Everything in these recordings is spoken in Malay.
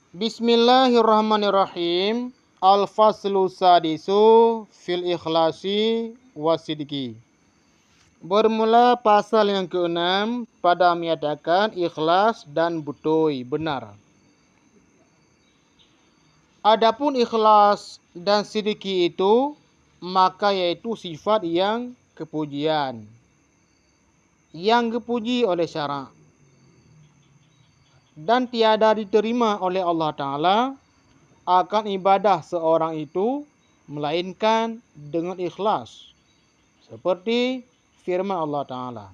Bismillahirrahmanirrahim. Al-faslu sadisu fil ikhlasi wasidiki. Bermula pasal yang ke-6 pada menyatakan ikhlas dan butoi, benar. Adapun ikhlas dan sidiki itu, maka yaitu sifat yang kepujian, yang dipuji oleh syarak dan tiada diterima oleh Allah Ta'ala akan ibadah seorang itu melainkan dengan ikhlas, seperti firman Allah Ta'ala,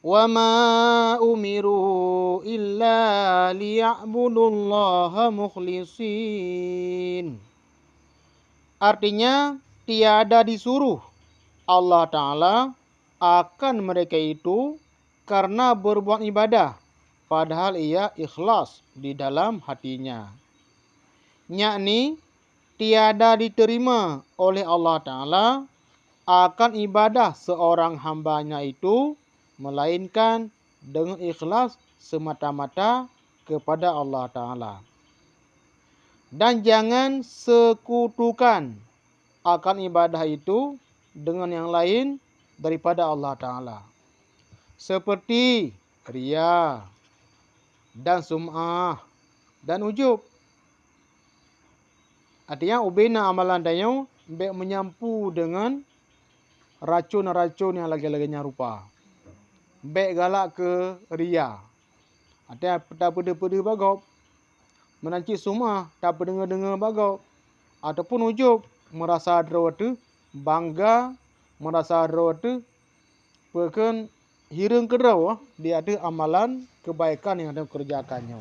wa ma umiru illa liya'budullaha mukhlisin. Artinya tiada disuruh Allah Ta'ala akan mereka itu karena berbuat ibadah padahal ia ikhlas di dalam hatinya. Yakni tiada diterima oleh Allah Ta'ala akan ibadah seorang hambanya itu melainkan dengan ikhlas semata-mata kepada Allah Ta'ala. Dan jangan sekutukan akan ibadah itu dengan yang lain daripada Allah Ta'ala, seperti riya dan sum'ah dan ujub. Artinya ubina amalan dayo baik menyampu dengan racun-racun yang lagi-laginya rupa. Baik galak ke riya. Artinya tak pede-pede bagau. Menanci sum'ah tak pendengar-dengar bagau. Ataupun ujub merasa adrawatu bangga, merasa adrawatu bahkan hirang kerau dia ada amalan kebaikan yang ada kerjakannya.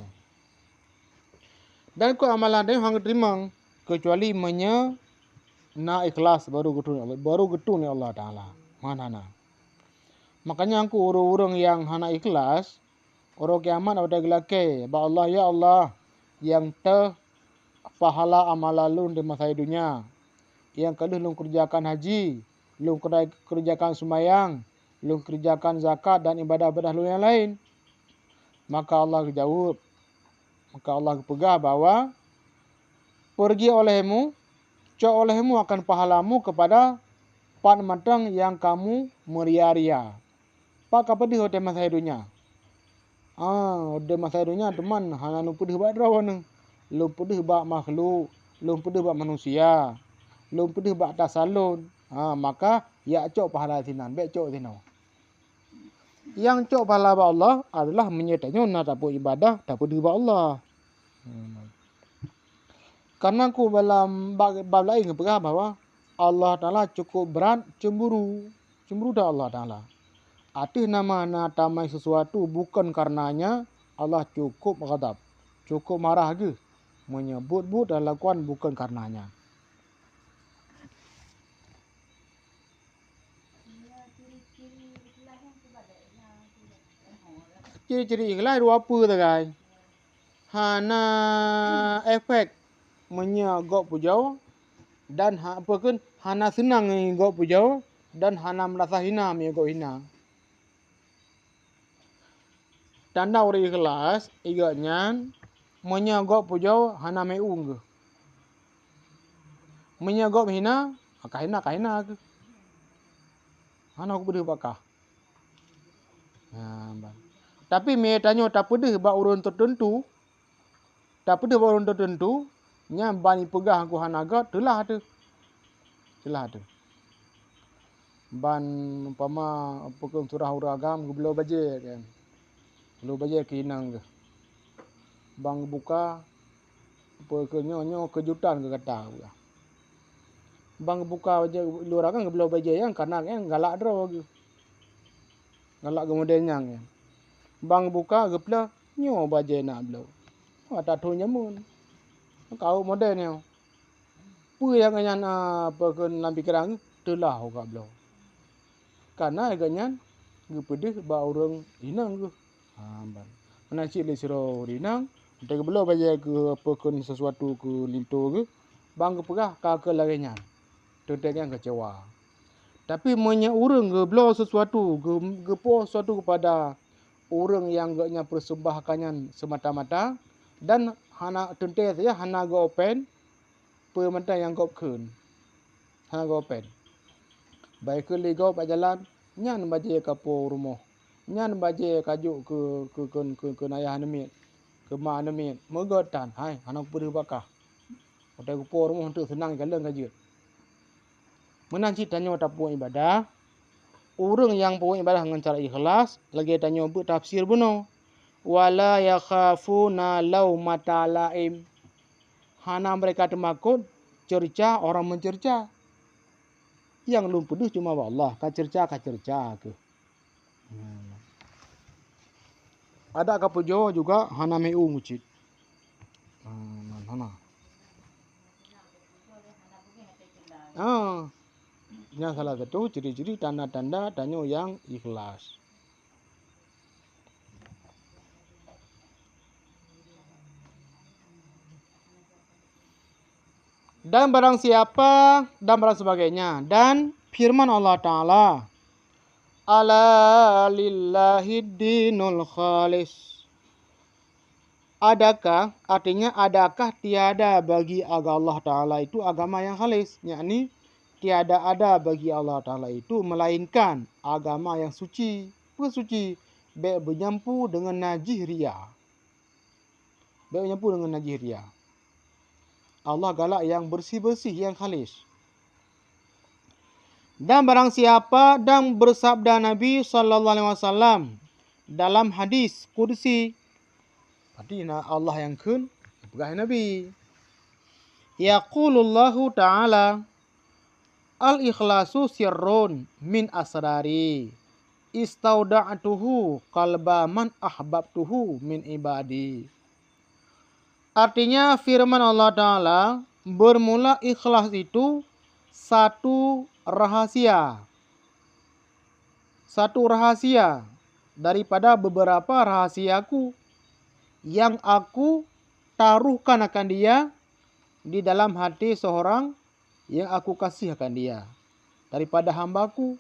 Dan ku amalan dia hang terima kecuali na ikhlas baru getun ya Allah Ta'ala. Mana. Makanya aku orang-orang yang hana ikhlas, orang kiamat ada gelake, ba Allah ya Allah yang pahala amalan lun di masa dunia. Yang kedua lun kerjakan haji, lun kerjakan sembahyang, lun kerjakan zakat dan ibadah-ibadah lun yang lain. Maka Allah jawab, maka Allah pegah bahwa pergi olehmu, cok olehmu akan pahalamu kepada pan matang yang kamu meria-ria. Pak apa di hotel masa dunia? Hotel masa dunia teman, hanya lu pedih bak drawan, lu pedih bak makhluk, lu pedih bak manusia. Lum pedih bak tasalun, maka ya cok pahala sinan, baik cok sino. Yang cok pahala bak Allah adalah menyertanya nak dapat ibadah, dapat di bak Allah. Karena aku dalam bab lain berkata bahwa Allah Ta'ala cukup berat cemburu dah Allah Ta'ala. Arti nama nak tamai sesuatu bukan karenanya Allah cukup ghadab, cukup marah ke, menyebut-but dan lakukan bukan karenanya. Ciri-ciri ikhlas dua apa tu guys? Hana efek menyagok pujau dan apa kan hana senang ngigok pujau dan hana merasa hina mengigok hina. Tanda orang ikhlas igaknya menyagok pujau hana meung ke. Menyagok hina kahina ke. Hana aku pedih bakah. Tapi me tanyo tak pedih bak urun tertentu. Tak pedih bak urun tertentu, nya bani pegah aku hanaga telah tu. Ban umpama pekon surah uragam gebelo baje kan. Gebelo baje kinang ke. Bang buka pekenyo kejutan ke kata aku. Bang buka baje uragam gebelo baje yang karena yang galak dro gitu. Galak kemudiannya kan. Bang buka gepla nyo baje nak belo. Tak tu nyamun. Kau modelnya. Pu yang ngan pekon lampi kerang telah aku belo. Karena agaknya gepedih ba orang inang ke. Mana cik le siro inang, tak belo baje ke pekon sesuatu ke linto ke, bang pegah ka ke larinya. Tentunya kecewa. Tapi orang ke belo sesuatu, gepo sesuatu kepada orang yang gaknya persembahkannya semata-mata dan hana tentu saja hana go open pemata yang go kun hana go open baik ke ligo pak jalan nyan baje kapo rumah nyan baje kaju ke ayah nemi ke mak nemi megotan hai hana puri bakah hotel kapo rumah untuk senang jalan kaju menanci tanya tapu ibadah orang yang punya ibadah dengan cara ikhlas lagi tanya bu tafsir buno wala yakhafuna laumata laim hana mereka temakut cerca orang mencerca yang lumpuh cuma Allah ka cerca ke ada ka pujo juga hana meu ngucit hana yang salah satu ciri-ciri tanda-tanda tanya yang ikhlas. Dan barang siapa dan barang sebagainya. Dan firman Allah Ta'ala. Ala lillahi dinul khalis. Adakah, artinya adakah tiada bagi Allah Ta'ala itu agama yang khalis. Yakni tiada ada bagi Allah Ta'ala itu melainkan agama yang suci. Bukan suci. Baik bernyampu dengan najis ria. Baik bernyampu dengan najis ria. Allah galak yang bersih-bersih, yang khalis. Dan barang siapa dan bersabda Nabi SAW dalam hadis kursi. Artinya Allah yang kun, bukan Nabi. Yaqulullahu ta'ala al-ikhlasu sirrun min asrari. Istauda'atuhu qalba man ahbabtuhu min ibadi. Artinya firman Allah Ta'ala bermula ikhlas itu satu rahasia. Satu rahasia daripada beberapa rahasiaku yang aku taruhkan akan dia di dalam hati seorang yang aku kasih akan dia. Daripada hambaku.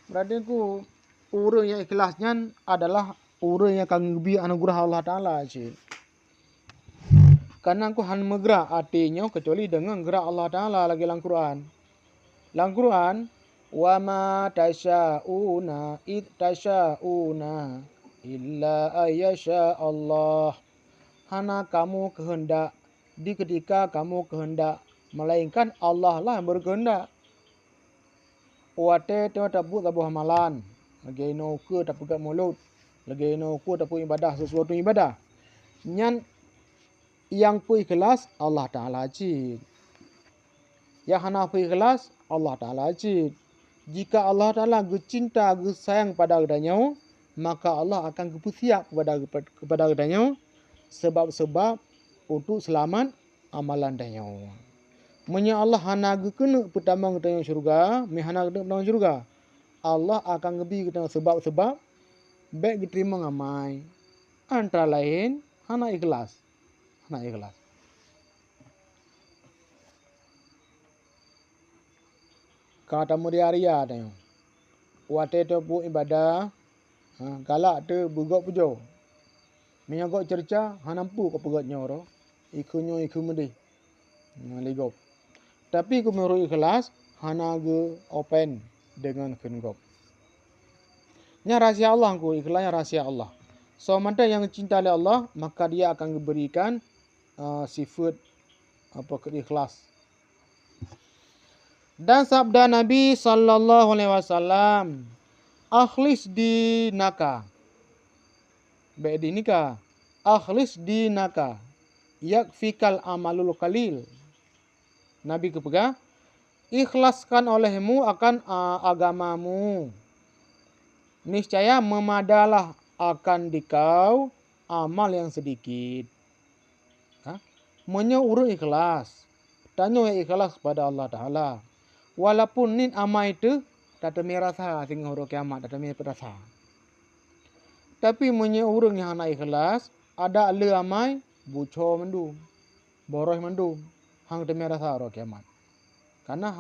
Berarti aku orang yang ikhlasnya adalah orang yang akan lebih anugerah Allah Ta'ala. Karena aku han megerak artinya kecuali dengan gerak Allah Ta'ala lagi dalam Quran. Dalam Quran, wa ma tasya'una illa ayyasha Allah. Hana kamu kehendak di ketika kamu kehendak melainkan Allah lah yang berkehendak. Wate tengah tabu tabu hamalan. Lagi no ke tabu kat mulut. Lagi no ke tabu ibadah sesuatu ibadah. Nyan yang pu ikhlas Allah Ta'ala cid. Yang hana pu ikhlas Allah Ta'ala cid. Jika Allah Ta'ala cinta sayang pada adanya, maka Allah akan siap kepada adanya sebab-sebab untuk selamat amalan adanya. Menya Allah hana kena pertama adanya syurga, hana kena pertama syurga. Allah akan lebih kita sebab-sebab baik diterima ngamai. Antara lain hana ikhlas. Hana ikhlas. Kata muria-ria tanya. Wate tu bu ibadah, galak tu bugok pujo. Menyagok cerca, hanampu ke pegatnya orang. Ikunyo iku mudi. Ligop. Tapi ku meru ikhlas, hana ge open dengan kengop. Nya rahasia Allah ku, ikhlasnya rahasia Allah. So mana yang cinta oleh Allah, maka dia akan diberikan sifat keikhlas. Dan sabda Nabi SAW, akhlis dinaka. Baik dinika. Akhlis dinaka. Yakfikal amalul qalil. Nabi kepegang, ikhlaskan olehmu akan agamamu. Niscaya memadalah akan dikau amal yang sedikit. Menyuruh ikhlas. Tanya ikhlas kepada Allah Ta'ala. Walaupun nin amal itu tak ada merasa sehingga huruf kiamat tak ada merasa. Tapi menyuruh yang hana ikhlas ada le amai buco mendum. Boroh mendum. Hang tak merasa huruf kiamat. Karena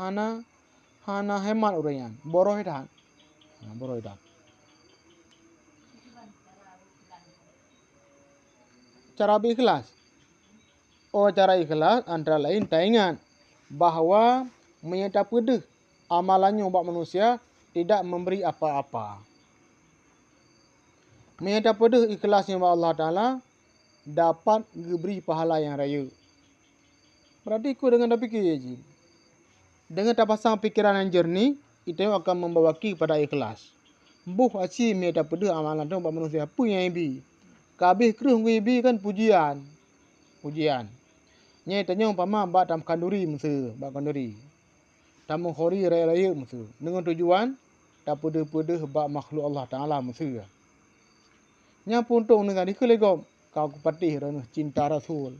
hana hemat orangnya. Boroh dah. Boroh dah. cara berikhlas. Cara ikhlas antara lain tak ingat bahawa menyata pedih amalannya umat manusia tidak memberi apa-apa. Menyata pedih ikhlasnya umat Allah Ta'ala dapat diberi pahala yang raya. Berarti ikut dengan dah fikir je. Dengan tak pasang fikiran yang jernih, itu akan membawa kepada ikhlas. Buh aci menyata pedih amalan tu umat manusia. Apa yang ibi? Kabeh keruh ibi kan pujian. Nya tanya umpama bak tam kanduri mese, bak kanduri. Tamu khori raya-raya mese. Dengan tujuan tak pedih-pedih bak makhluk Allah Taala mese. Nya puntung dengan dikelegom kau kupatih rono cinta Rasul.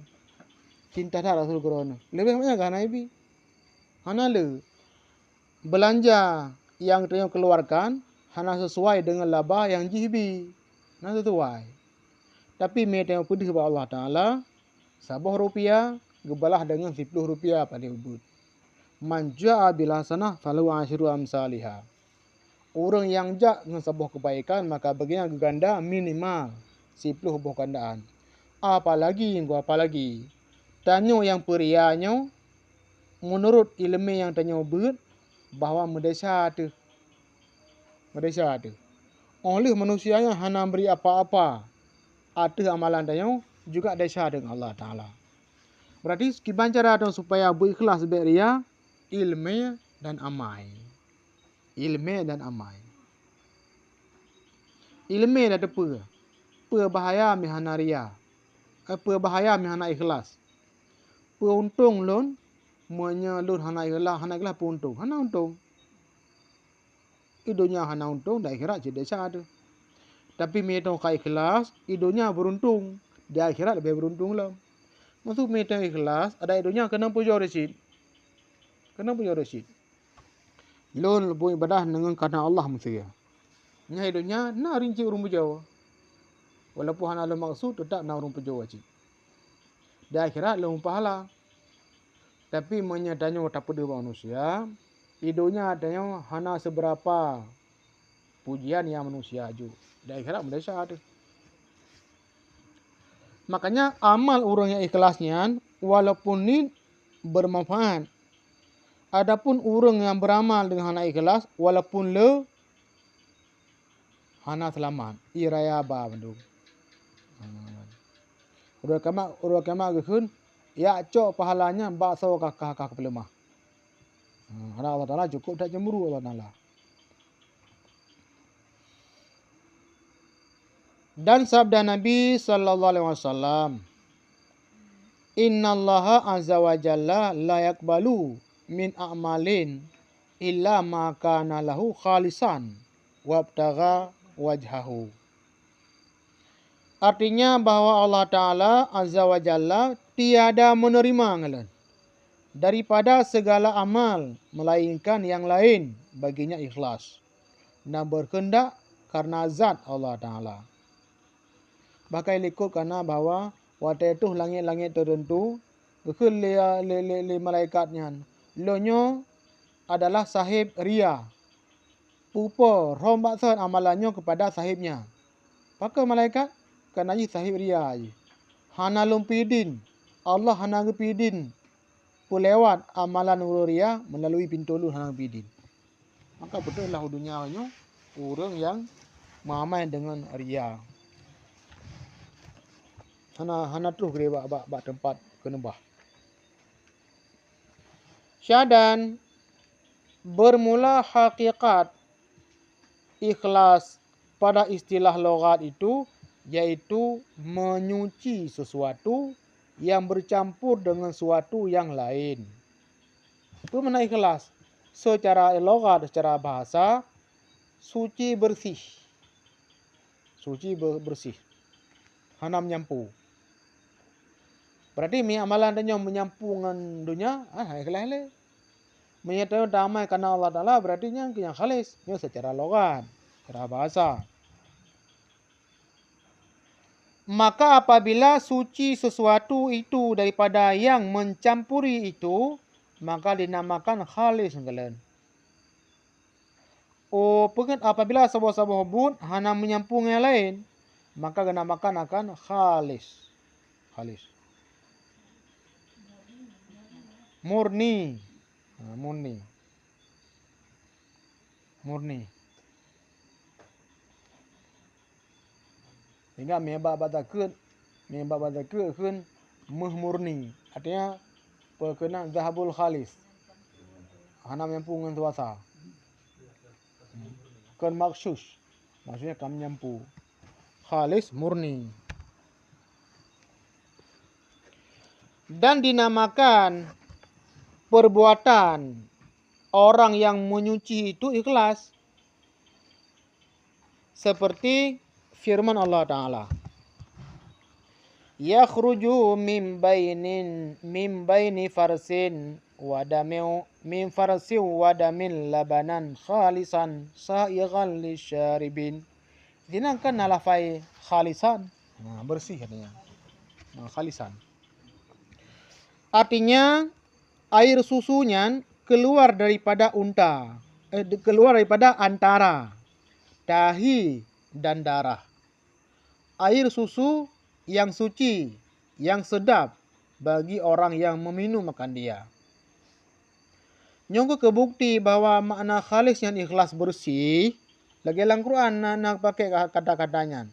Cinta Rasul krono. Lebih banyak kan ibi. Hana le belanja yang tanya keluarkan hana sesuai dengan laba yang jibi. Hana sesuai. Tapi me tanya pedih bak Allah Taala sabah rupiah gebalah dengan 10 rupiah pada ubud. Man ja'a bil hasanah falahu asyru amsalihha. Orang yang jak dengan sebuah kebaikan maka baginya ganda minimal 10 buah gandaan. Apalagi. Tanyo yang perianyo menurut ilmu yang tanyo ber bahawa medesa tu. Oleh manusianya hana beri apa-apa. Ada amalan tanyo juga desa dengan Allah Taala. Berarti sekian cara tu supaya berikhlas beria ilmu dan amai. Ilmu dah apa? Apa bahaya mihana ria? Apa bahaya mihana ikhlas? Untung lon menyalur hana ikhlas puntung. Hana untung. Idonya hana untung dah akhirat je desa tu. Tapi meto ka ikhlas, idonya beruntung. Di akhirat lebih beruntung lah. Maksud meto ikhlas, ada idonya kena puja resid. Lon lebu ibadah dengan karena Allah mesti ya. Nya idonya nak rinci urung puja. Walaupun hana le maksud tetap nak urung puja wajib. Di akhirat le pahala. Tapi menyadanya tak pedih manusia, idonya adanya hana seberapa pujian yang manusia aju. Di akhirat mendesa tu. Makanya amal orang yang ikhlasnya walaupun ni bermanfaat. Adapun orang yang beramal dengan hana ikhlas walaupun le hana selamat. Iraya ba bandu. Urang kama gehun ya cok pahalanya bakso kakak pelemah. Allah Taala cukup tak cemburu Allah Taala. Dan sabda Nabi sallallahu alaihi wasallam, "Innallaha azza wa jalla la yaqbalu min a'malin illa ma kana lahu khalisan wabtagha wajhahu." Artinya bahwa Allah Ta'ala azza wa jalla tiada menerima ngalan daripada segala amal melainkan yang lain baginya ikhlas dan berkehendak karena zat Allah Ta'ala. Bahkan ikut karena bahawa waktu itu langit-langit tertentu kekul le malaikatnya. Lonyo adalah sahib ria. Pupa rombaksan amalannya kepada sahibnya. Pakai malaikat kerana sahib ria je. Hana lumpidin. Allah hana ngepidin. Lewat amalan ria melalui pintu lu hana ngepidin. Maka betul lah dunianya orang yang mengamal dengan ria. Hana terus kira bak tempat kenembah. Syahadan bermula hakikat ikhlas pada istilah logat itu yaitu menyuci sesuatu yang bercampur dengan sesuatu yang lain. Itu mana ikhlas? Secara logat, secara bahasa, suci bersih. Hana menyampu. Berarti amalan tanya menyampu dengan dunia, ikhlas le. Menyatakan damai karena Allah Ta'ala berarti yang khalis. Ini secara logat, secara bahasa. Maka apabila suci sesuatu itu daripada yang mencampuri itu, maka dinamakan khalis. Apabila sebuah hubud hana menyambung yang lain, maka dinamakan akan khalis. Khalis. Murni. Murni. Murni. Sehingga membab batakut kun murni. Artinya perkenan zahabul khalis. Hana menyampu dengan tuasa. Kan maksus. Maksudnya kami menyampu. Khalis murni. Dan dinamakan perbuatan orang yang menyuci itu ikhlas. Seperti firman Allah Ta'ala. Yakhruju min baini farsin min farsin wadamin labanan khalisan sa'igan lisyaribin. Dinamakan nalafai khalisan. Bersih katanya. Khalisan. Artinya air susunya keluar daripada unta, keluar daripada antara dahi dan darah. Air susu yang suci, yang sedap bagi orang yang meminum makan dia. Nyongko kebukti bahwa makna khalis yang ikhlas bersih lagi dalam Quran nak pakai kata-katanya,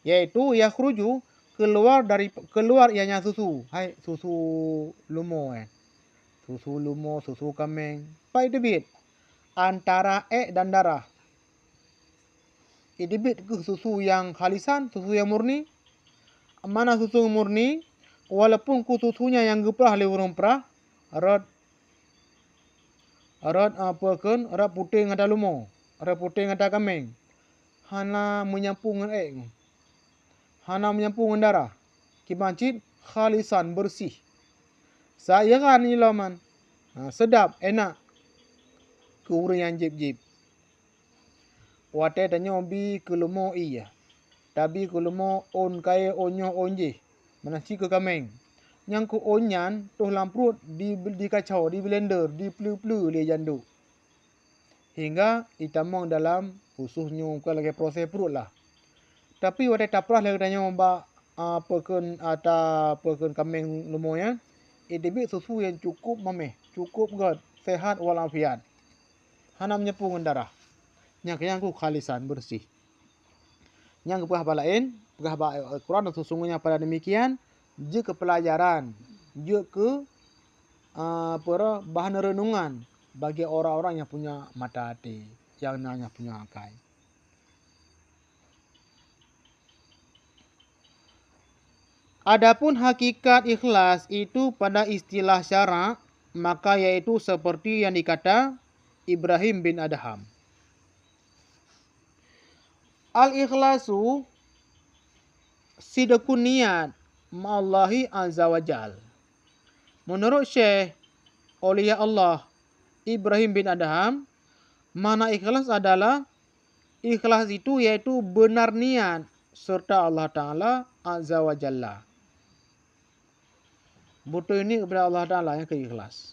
yaitu yakhruju keluar ianya susu, hai susu lumo susu lumo, susu kambing, pai debit antara dan darah. Debit ke susu yang khalisan, susu yang murni. Mana susu murni, walaupun ku susunya yang geprah le urang perah, rat putih ngada lumo, rat putih ngada kambing. Hana menyampu dengan hana menyampu dengan darah. Kibancit khalisan bersih. Saya kan ilaman. Sedap, enak. Ke urang yang jib-jib. Wate tanya obi kelumo iya. Tabi kelumo on kaya onyo onje. Menasi ke kameng. Yang ku onyan tuh lamprut di kacau, di blender, di pelu-pelu le jandu. Hingga itamong dalam usuhnya bukan lagi proses perut lah. Tapi wate taprah lagi tanya mbak peken kameng lumonya. Debit susu yang cukup mameh, cukup god, sehat walafiat. Hana menyapu dengan darah. Yang ku khalisan bersih. Yang pegah lain, pegah Quran sesungguhnya pada demikian, je ke pelajaran, je ke bahan renungan bagi orang-orang yang punya mata hati, yang nanya punya akal. Adapun hakikat ikhlas itu pada istilah syara, maka yaitu seperti yang dikata Ibrahim bin Adham. Al-ikhlasu sidqun niyat ma'allahi azza wa jal. Menurut Syekh Aulia Allah Ibrahim bin Adham, mana ikhlas adalah ikhlas itu yaitu benar niat serta Allah Ta'ala azza wa jalla. Butuh ini kepada Allah Ta'ala yang keikhlas.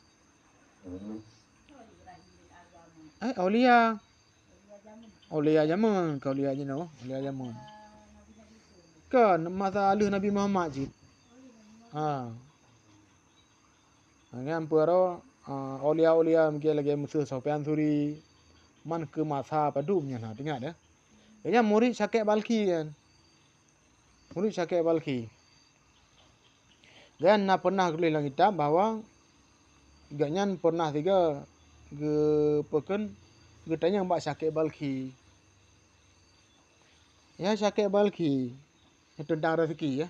Aulia zaman, kau lihat je no, Aulia zaman. Kan masa alih Nabi Muhammad je. Kan pura Aulia mungkin lagi musuh Sufyan Suri. Man ke masa padumnya nah, dengar dah. Kayaknya murid Syakib Balki kan. Murid Syakib Balki. Dan nak pernah tulis dalam kitab bahawa agaknya pernah tiga peken tanya Mbak Syakib Balki. Ya Syakib Balki tentang rezeki ya.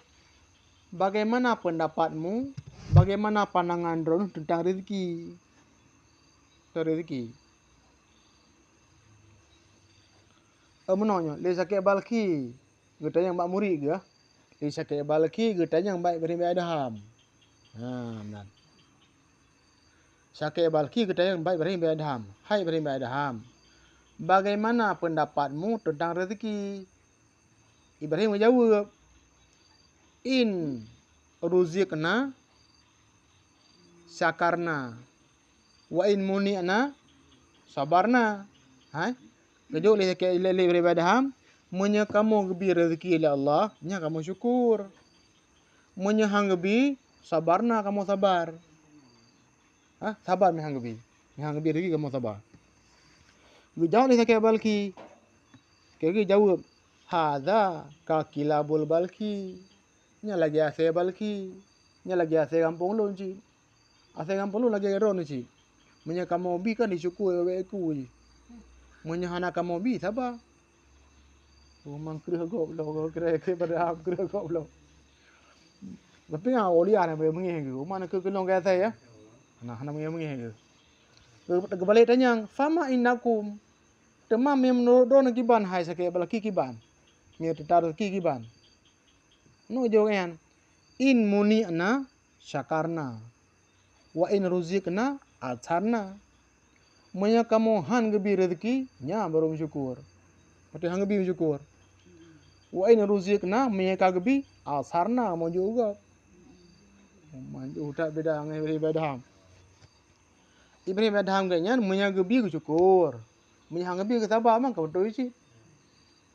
Bagaimana pendapatmu? Bagaimana pandangan Ron tentang rezeki? Menanya, le Syakib Balki tanya Mbak murid ke? Le Syakib Balki tanya Mbak Ibrahim Adham. Benar. Syakib Balki tanya Mbak Ibrahim Adham. Hai Ibrahim Adham. Bagaimana pendapatmu tentang rezeki? Ibrahim menjawab, in ruzikna syakarna wa in muni'na sabarna. Kejut oleh Ibrahim Adham, kamu gebi rezeki oleh Allah, nya kamu syukur. Menyahanggebi sabarna kamu sabar. Sabar mehanggebi. Mehanggebi lagi kamu sabar. Jawab ni sakit balki. Kaya jawab. Hadza kakilabul balki. Nya lagi ase balki. Nya lagi ase kampung lu ci. Ase kampung lu lagi ron ci. Menya kamu bi kan disyukur weku ji. Menya hana kamu bi sabar. Mang kira goblok kira pada kira goblok. Tapi yang olia ni boleh mengi ke. Mana ke kelong kaya saya. Nah, hana mengi ke. Kebalik tanya, fama innakum temam yang menurut don kiban hai sakit balaki kiban. Mir tetar kiban. No jawaban. In muni ana syakarna. Wa in ruzikna atsarna. Menya kamu han gebi rezeki nya baru bersyukur. Pati han gebi bersyukur. Wa in ruzikna menya ka gebi atsarna mau juga. Manju tak beda ngai ibadah. Ibadah ham ganya menya gebi bersyukur. Menya han gebi kesabar mang kau betul sih.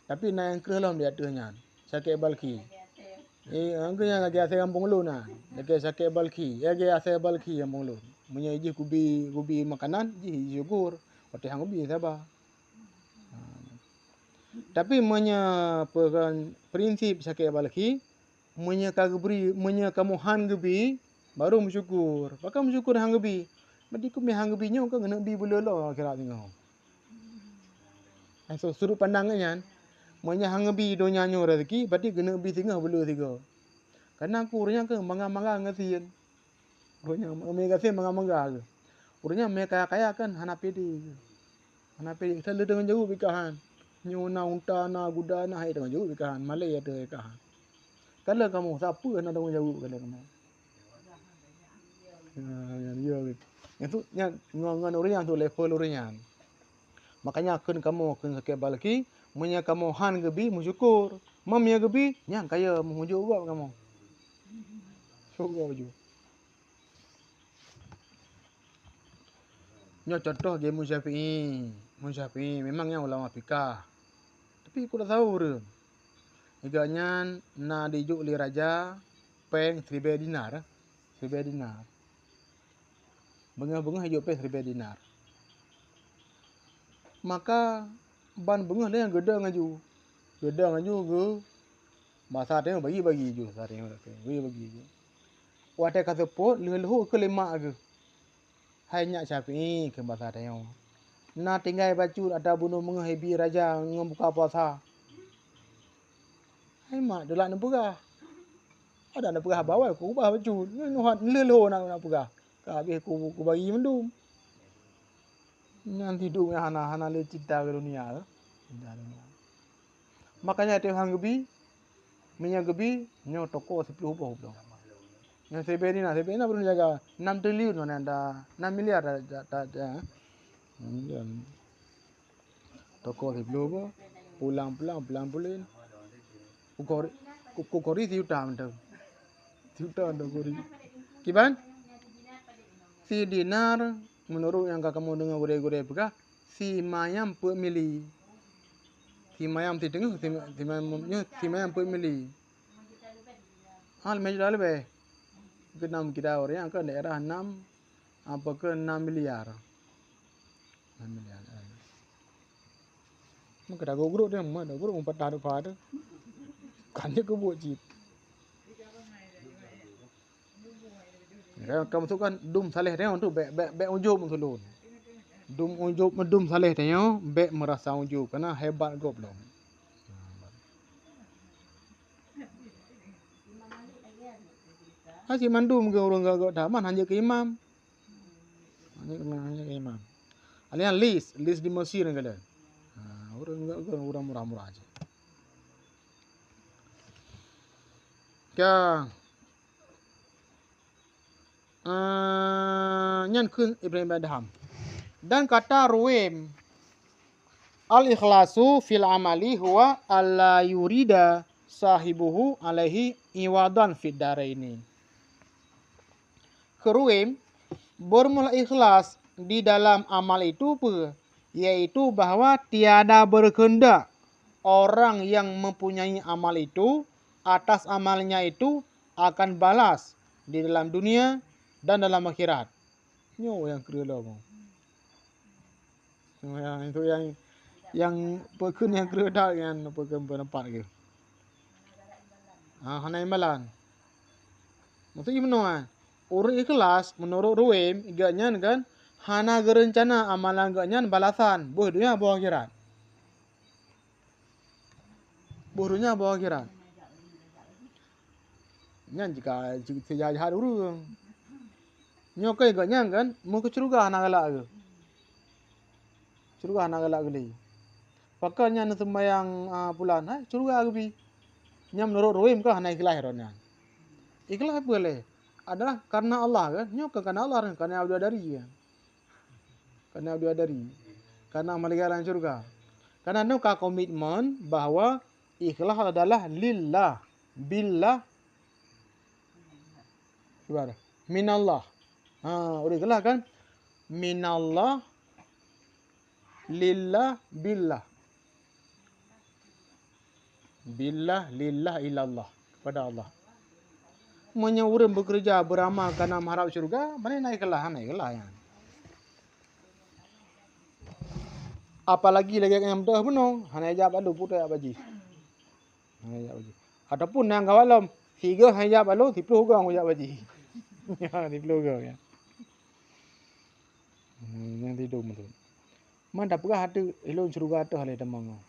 Tapi na yang kelam dia tuhnya. Sakit balki. Angkanya lagi ase kampung lu nah. Lagi sakit balki. Lagi ase balki kampung lu. Menya iji gubi makanan, iji syukur. Pati hang gubi sabar. Tapi menya prinsip sakit balki, menya kamu han gubi baru bersyukur. Pakai bersyukur hang gubi. Mesti ku hang gubi nyo kan kena bi bulolo kira tengok. So sudut pandangnya menya hang gubi do nyanyo rezeki, berarti kena bi tengah bulu tiga. Karena aku urnya ke mangga-mangga ngasihin. Urnya mereka sih mangga-mangga ke. Urnya mereka kaya kan hana pedi. Hana pedi kita le dengan jauh bikahan. Nyuna unta na guda na hai dengan jauh bikahan. Malay ada bikahan. Kalau kamu siapa nak dengan jauh kalau kamu. Ya gitu. Itu yang ngan urnya tu level urnya. Makanya kun kamu kun sakit balki, menya kamu han gebi bersyukur. Mamnya gebi nyang kaya mengujuk juga kamu. Syukur baju. Nyo contoh game Syafi'i memangnya ulama fikah. Tapi aku dah tahu dia. Iganya na dijuk li raja peng 1000 dinar. 1000 dinar. Bengah-bengah hijuk peng 1000 dinar. Maka ban bengah dia yang gede ngaju. Gede ngaju ke masa dia bagi-bagi ju sare bagi ju. Wate kata pot leluh ke lima ke. Hanya Syafi'i ke bahasa dia. Na tinggal baju ada bunuh menghebi raja ngembuka puasa. Hai mak delak nak pegah. Ada nak pegah bawah aku ubah baju. Nuhat leluh nak pegah. Habis aku bagi mendum. Nanti hidup hana le cinta ke dunia. Makanya dia hang gebi minyak gebi nyo toko 10 ubah. Yang sebeni na perlu jaga 6 triliun mana ada 6 miliar ada. Toko 10 ubah. Pulang. Kukori tiuta mantap. Tiuta anda kori. Kiban? Si dinar menurut yang kamu dengar gure-gure pegah si mayam per mili. Si mayam ti tengah si mayam per mili. Hal meja lebih. Ke 6 kita orang yang ke daerah 6 apa ke 6 miliar. 6 miliar. Maka dah guru dia mana guru empat tahun pada. Kan dia kebuat cip. Kamu tu kan dum saleh dia untuk be ujub mengulun. Dum saleh dia be merasa ujub karena hebat goblok. Haji mandum ke orang gak daman hanya ke imam. Hanya ke imam. Alian list di Mesir yang ada. Orang murah-murah aja. Kya nyan kun Ibrahim Adham. Dan kata ruwem al-ikhlasu fil amali huwa alla yurida sahibuhu alaihi iwadan fid daraini. Keruwem bermula ikhlas di dalam amal itu yaitu bahwa tiada berkehendak orang yang mempunyai amal itu atas amalnya itu akan balas di dalam dunia dan dalam akhirat. Nyo yang kedua mo. Yang itu yang pekun yang kedua dah yang pekun pendapat ke. Hana imalan. Maksudnya gimana? Orang ikhlas menurut Ruwem igaknya kan hana gerencana amalan igaknya balasan buh dunia buh akhirat. Buh dunia buh akhirat. Nyan jika jahat urung. Nyokai igaknya kan mau ke surga hana galak ke. Surga hana galak geli. Pakanya na sembayang bulan, surga ke bi. Nya menurut Ruwem ke hana ikhlas heronnya. Ikhlas boleh. Adalah karena Allah kan. Nyokai karena Allah kan karena abdi dari kan. Karena abdi dari. Karena amalikaran surga. Karena nuka komitmen bahwa ikhlas adalah lillah, billah, gimana? Minallah. Udah ikhlas kan? Minallah, lillah, billah. Billah, lillah, ilallah. Kepada Allah. Orang bekerja beramal karena mengharap surga, mana nak ikhlas ya. Apalagi lagi yang dah penuh, hanya jawab alu putra abaji. Ataupun yang kawalam, 3 hanya jawab alu, 10 orang jawab abaji. Ya, 10 orang ya. Yang tidur betul. Mana dapat hati elon surga tu hal itu mango.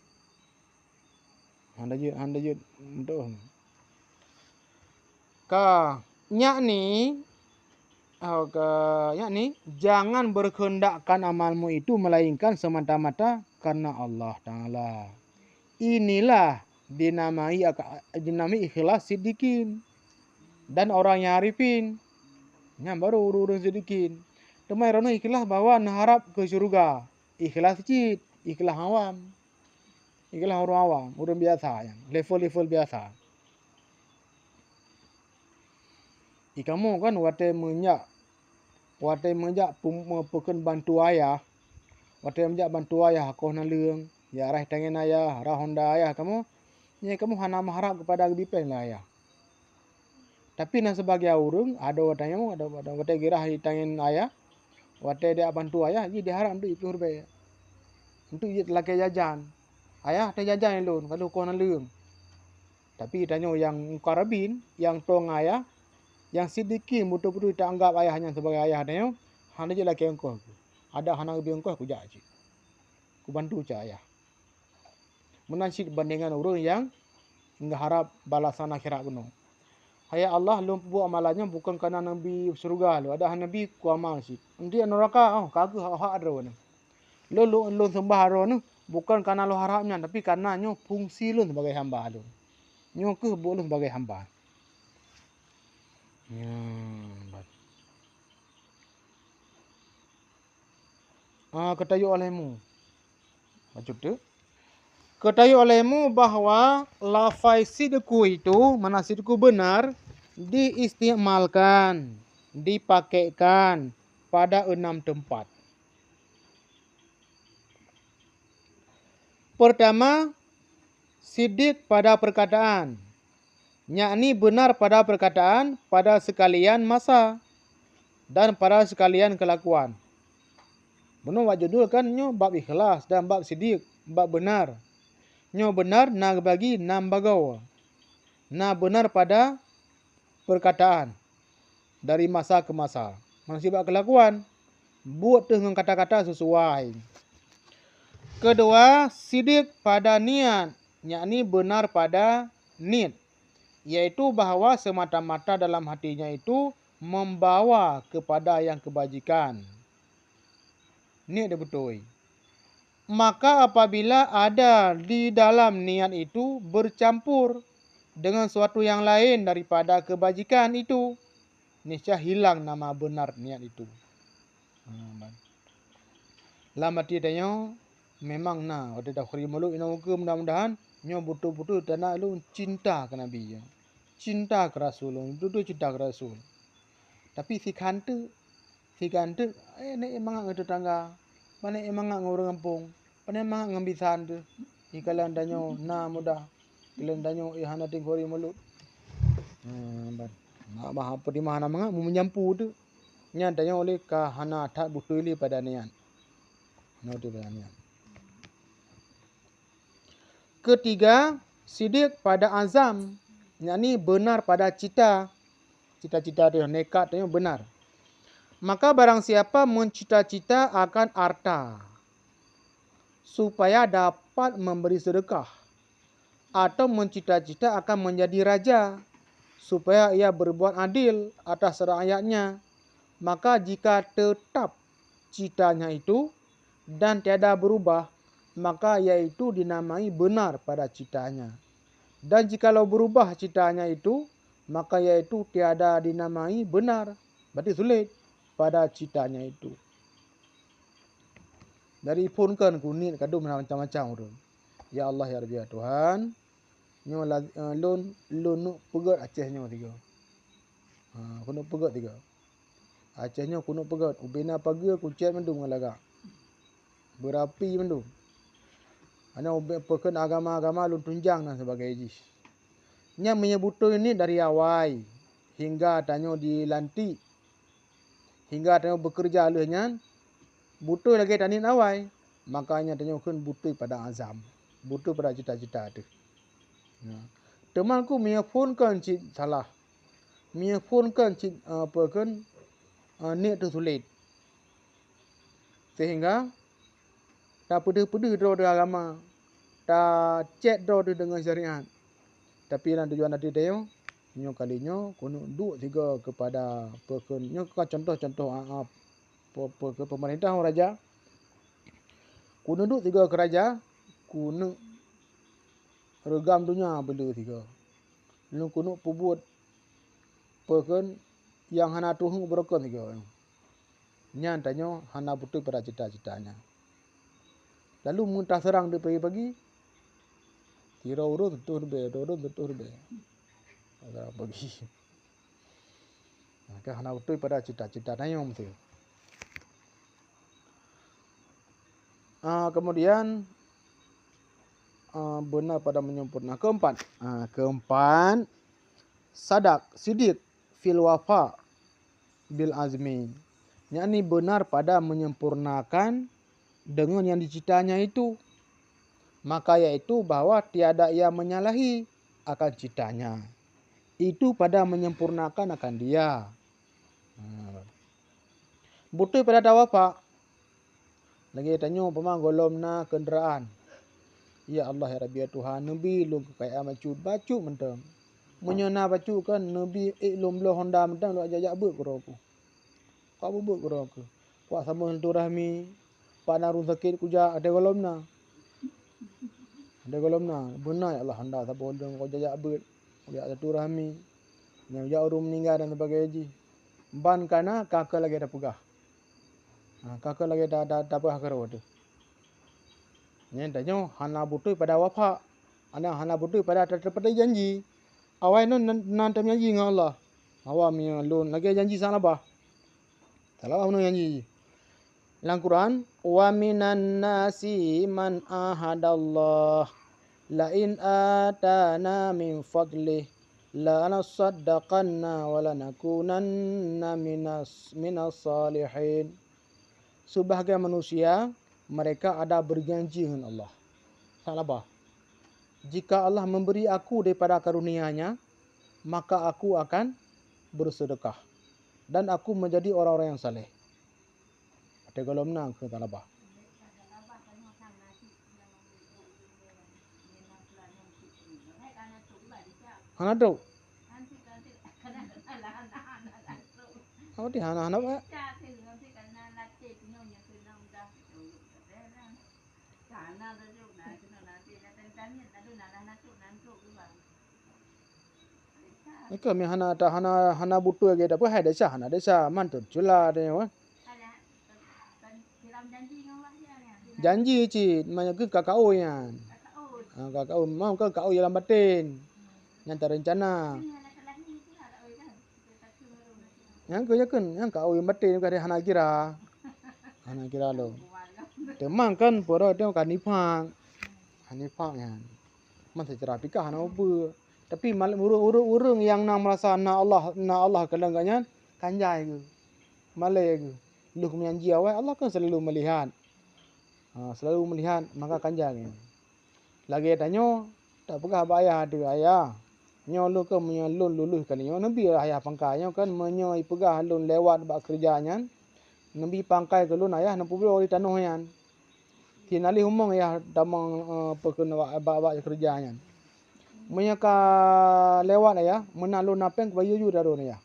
Anda je betul. Yakni jangan berkehendakkan amalmu itu melainkan semata-mata karena Allah Ta'ala. Inilah dinamai ikhlas sidikin dan orang yang arifin. Yang baru urus sidikin. Temai rono ikhlas bahwa harap ke surga. Ikhlas cid, ikhlas awam. Ikhlas orang awam, orang biasa yang level biasa. Ikamu kan wate menyak pekan bantu ayah. Wate menyak bantu ayah kau nalung. Ya arah tangan ayah, arah Honda ayah kamu. Ya kamu hana mengharap kepada bipeng lah ayah. Tapi nak sebagai orang ada watanya ada wate gerah di tangan ayah. Wate dia bantu ayah, dia harap untuk itu berbeza. Untuk dia laki jajan. Ayah ada jajan elon kalau kau nalung. Tapi tanya yang karabin, yang tong ayah, yang sedikit betul-betul tak anggap ayahnya sebagai ayah dia, hanya je laki engkau. Ada hana lebih engkau aku jaji. Ku bantu ayah. Menasib bandingan orang yang enggak harap balasan akhirat kuno. Hayat Allah lu buat amalannya bukan kerana nabi surga lu. Ada nabi ku amal sih. Nanti neraka kagak hak ada wana. Lu sembah ron bukan kerana lu harapnya tapi karena nyo fungsi lu sebagai hamba lu. Nyo ke boleh sebagai hamba. Ketayu olehmu. Macam tu. Ketahui olehmu bahawa lafai sidku itu, mana sidku benar, diistimalkan, dipakaikan pada 6 tempat. Pertama, sidik pada perkataan. Yakni benar pada perkataan, pada sekalian masa, dan pada sekalian kelakuan. Benar wak judul kan, nyo bab ikhlas dan bab sidik, bab benar. Nyo benar nak bagi 6 bagau. Nak benar pada perkataan dari masa ke masa. Maksud kelakuan buat dengan kata-kata sesuai. Kedua, sidik pada niat, yakni benar pada niat, yaitu bahawa semata-mata dalam hatinya itu membawa kepada yang kebajikan. Niat dia betul. Maka apabila ada di dalam niat itu bercampur dengan suatu yang lain daripada kebajikan itu, niscaya hilang nama benar niat itu. Dalam hati dia memang waktu dah khuri mulut ina mudah-mudahan nyo betul-betul tanah lu cinta ke Nabi ya. Cinta ke Rasul, betul cinta ke Rasul. Tapi si kante ni emang ngatu tangga. Mana emang ngurang kampung. Mana emang ngambisan tu. Ikalan danyo mudah. Ikalan danyo ihana ting khuri mulut. Nak bah apa di mana manga menyampu tu. Nya tanya oleh ka hana tak butuh li pada nian. No di pada nian. Ketiga, sidik pada azam. Yakni benar pada cita. Cita-cita dia nekat dia benar. Maka barang siapa mencita-cita akan harta supaya dapat memberi sedekah, atau mencita-cita akan menjadi raja supaya ia berbuat adil atas rakyatnya, maka jika tetap citanya itu dan tiada berubah, maka iaitu dinamai benar pada citanya. Dan jikalau berubah citanya itu, maka iaitu tiada dinamai benar. Berarti sulit pada citanya itu. Dari pun kan kunit kadung macam-macam tu. Ya Allah ya Rabbi ya Tuhan. Nyo lon pegat Acehnya tiga. Kuno pegat tiga. Acehnya kuno pegat. Ubina pagi kucet mendung ngalaga. Berapi mendung. Ana pekan agama-agama lun tunjang dan sebagainya. Nya menyebut ini dari awal hingga tanyo dilantik. Hingga tanyo bekerja lehnya. Butuh lagi tanin awal. Makanya tanyo kan butuh pada azam. Butuh pada cita-cita tu. Temanku menyefonkan cik salah. Menyefonkan cik apa kan ni tu sulit. Sehingga tak pedih-pedih draw agama. Tak cek draw dengan syariat. Tapi yang tujuan nanti dia nyo kalinya kuno duk tiga kepada pekennya contoh-contoh ke pemerintah raja. Kuno duk tiga ke raja, kuno regam dunia benda tiga. Lu kuno pubut peken yang hana tuhung berokon tiga. Nyan tanyo hana butuh pada cita-citanya. Lalu muntah serang dia pagi-pagi. Kira urut betul be. Agak pagi. Maka hana butuh pada cita-cita tanyo mesti. Kemudian benar pada menyempurna. Keempat, sidik fil wafa bil azmi. Yakni benar pada menyempurnakan dengan yang dicitanya itu. Maka yaitu bahwa tiada ia menyalahi akan citanya. Itu pada menyempurnakan akan dia. Butuh pada tawafa. Lagi tanya pemang golomna kenderaan. Ya Allah ya Rabbi ya Tuhan. Nabi lu kaya macu bacu mentang. Menyana bacu kan Nabi lum lo Honda mentang lu ajak ber aku. Kau ber aku. Kuat sama tu rahmi. Pak narun sakit kuja ada golomna. Ada golomna. Benar ya Allah Honda tak boleh kau ajak ber. Dia satu rahmi. Yang jauh meninggal dan sebagainya. Ban kana kakak lagi ada pegah. Kakak lagi ada pegah kerana tu. Yang tanya hana butuh pada wafa. Hana butuh pada janji. Awal nun nanti janji dengan Allah. Awal lun lagi janji salah bah. Salah bah janji. Dalam Quran, wa minan nasi man ahadallah la in atana min fadlih la nasaddaqanna wa lanakunanna minas salihin. Sebahagian manusia mereka ada berjanji dengan Allah. Salah bah. Jika Allah memberi aku daripada karunia-Nya, maka aku akan bersedekah dan aku menjadi orang-orang yang saleh. Ada golomna ke talabah. Hana tu. Apa di hana apa? Ika mi hana butuh lagi apa hai desa mantul cula deh wah. Janji cik mana ke kakao yan. Kakao mau ke kakao dalam batin. Yang tak rencana. Yang kakao yang batin ke hana kira. Hana kira lo. Temang kan poro dia kan nipang. Hanipang yan. Man secara pika hana ubu. Tapi urung yang nak merasa nak Allah kadang-kadang kanjai ke. Malai ke. Lu menyanji awal Allah kan selalu melihat. Selalu melihat maka kanjai ni. Lagi tanya tak pegah bayar tu ayah. Nyo lu ke menyalun lulus kan nyo nabi ayah pangkainya kan menyoi pegah lun lewat bak kerjanya. Nabi pangkai ke lun ayah 60 oli tanah yan. Tinali humong ya damang pekun bak kerjanya. Menyaka lewat ya, menalun napeng bayu ju darun ya.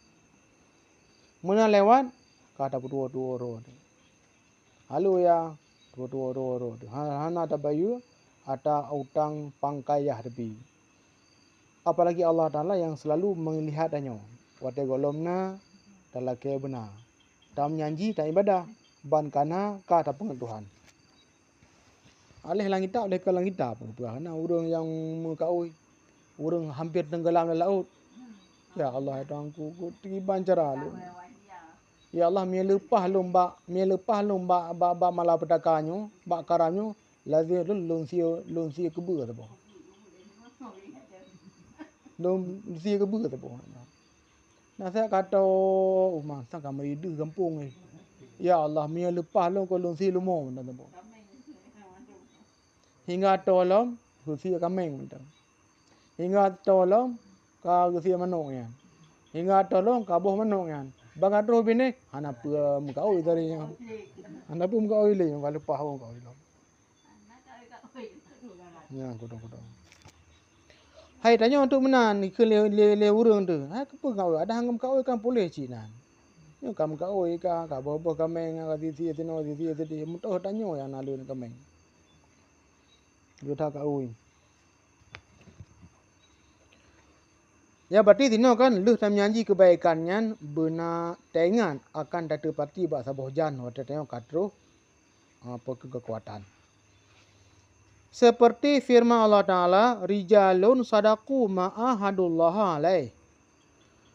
Mena lewat kata dua-dua. Halo ya, dua-dua. Hana ada bayu ada utang pangkai ya harbi. Apalagi Allah Taala yang selalu melihat danyo. Wate golomna dalake benar. Tak menyanji tak ibadah. Ban kana kata Tuhan. Alih langit tak, alih ke langit tak. Karena urang yang mengkaui. Urang hampir tenggelam dalam laut. Ya Allah ya Tuhanku, ku tiban cara lu. Ya Allah mie lepah lomba malapetakanyo, bak karanyo, lazir lun sio kebu ta bo. Lun sio kebu ta bo. Nah saya kata umang sang kameridu kampung ni. Ya Allah mie lepah lun ko lun sio lumo ta bo. Hingga tolong sio kameng ta. Hingga tolong ka sio manok ya. Hingga tolong kabuh manok ya. Bang atro bini, anak muka oi dari yang, anak pun muka oi le yang kalau pahau kau itu. Ya kudo. Hai tanya untuk menan ke le urang tu. Hai ke kau ada hangam kau kan boleh Cina. Yo kam kau ka bobo kameng ka titi tino titi mutoh tanyo yang nalun kameng. Yo tak kau. Ya berarti tino kan lu tam nyanyi kebaikannya benar tengan akan datapati bak saboh jan waktu tengok katro apa kekuatan. Seperti firman Allah Taala, rijalun sadaku ma'ahadullah alaih.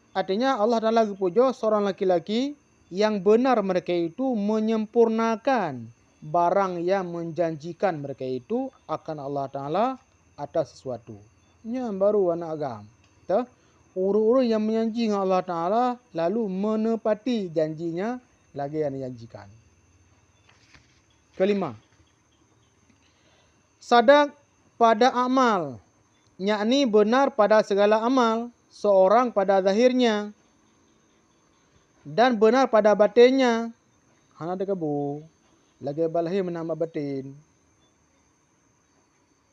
Artinya Allah Taala puja seorang laki-laki yang benar mereka itu menyempurnakan barang yang menjanjikan mereka itu akan Allah Taala atas sesuatu. Nya baru anak agam. Tuh. Orang-orang yang menjanji dengan Allah Ta'ala lalu menepati janjinya lagi yang dijanjikan. Kelima. Sadak pada amal. Yakni benar pada segala amal. Seorang pada zahirnya. Dan benar pada batinnya. Hana ada kebu. Lagi balahir menambah batin.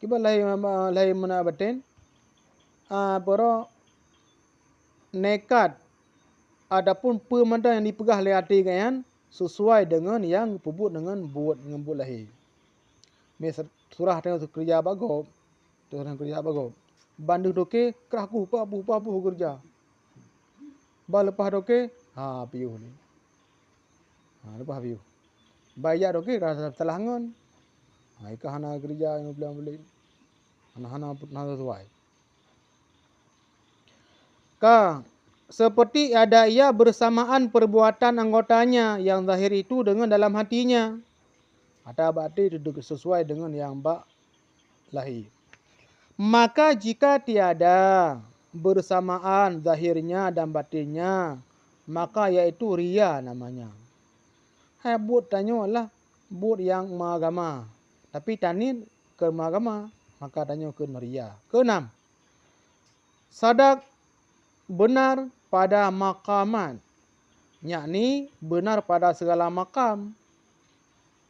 Kiba lahir menambah batin. Pero nekat adapun pemanda yang dipegah oleh hati kan sesuai dengan yang pebut dengan buat lahir. Misal surah tengok kerja bago, tengok kerja bago. Bandu doke kerahku papu kerja. Ba lepas doke piu ni. Lepas piu. Bayar doke rasa telangon. Ika hana kerja yang belum beli. Hana sesuai. Seperti ada ia bersamaan perbuatan anggotanya yang zahir itu dengan dalam hatinya. Ada berarti sesuai dengan yang bak lahir. Maka jika tiada bersamaan zahirnya dan batinnya, maka yaitu ria namanya. Buat tanya lah, buat yang agama. Tapi tanin ke agama, maka tanya ke ria. Keenam. Sadak benar pada maqaman, yakni benar pada segala makam,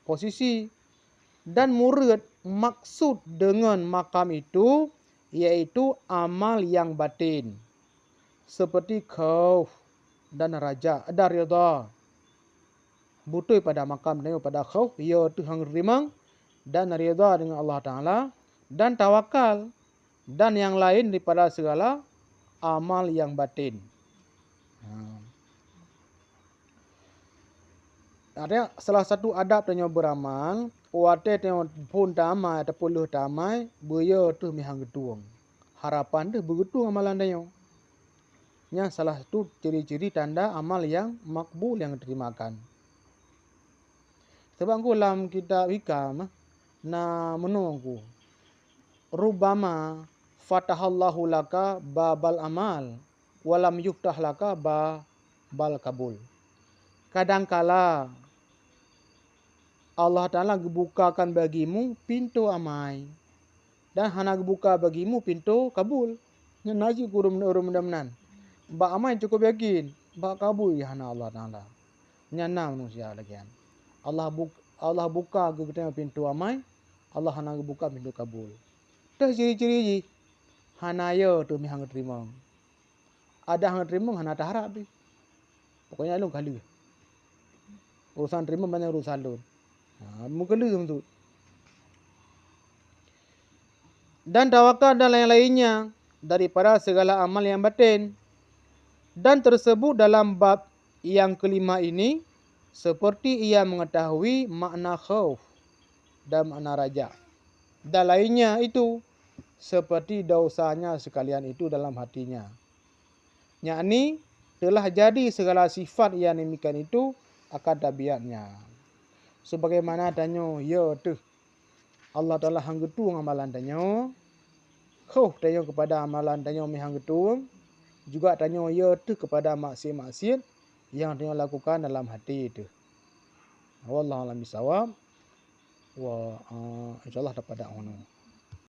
posisi, dan murid maksud dengan makam itu, iaitu amal yang batin, seperti khauf dan raja, dan ridha. Butuh pada makam dan pada khauf, ia Tuhan rimang, dan ridha dengan Allah Ta'ala, dan tawakal, dan yang lain daripada segala amal yang batin. Ada salah satu adab tanya beramal, wate tengok pun damai ataupun luh damai, buaya tu mihang getuang. Harapan tu begitu amalan tanya. Nya salah satu ciri-ciri tanda amal yang makbul yang diterimakan. Sebab aku dalam kitab hikam na menunggu. Rubama fatahallahu laka babal amal walam yuftah laka babal kabul. Kadangkala Allah Ta'ala bukakan bagimu pintu amai dan hana buka bagimu pintu kabul. Nya naji kurum mudah-mudahan. Ba amai cukup yakin, ba kabul ya hana Allah Ta'ala. Nya na manusia lagian. Allah buka ke pintu amai, Allah hana buka pintu kabul. Tah ciri-ciri ji hana yo tu mi hang terima. Ada hang terima hana taharap bi. Pokoknya lu kali. Urusan terima banyak urusan lu. Mungkin lu. Dan tawakal dan lain-lainnya daripada segala amal yang batin. Dan tersebut dalam bab yang kelima ini seperti ia mengetahui makna khauf dan makna raja. Dan lainnya itu seperti dosanya sekalian itu dalam hatinya. Yakni telah jadi segala sifat yang demikian itu akan tabiatnya. Sebagaimana tanyo ya tu Allah Ta'ala hanggetu amalan tanyo. Khauf tanyo kepada amalan tanyo mi hanggetu. Juga tanyo ya tu kepada maksiat-maksiat yang tanyo lakukan dalam hati itu. Wallahu a'lam bishawab. Wa insyaallah dapat dakwana.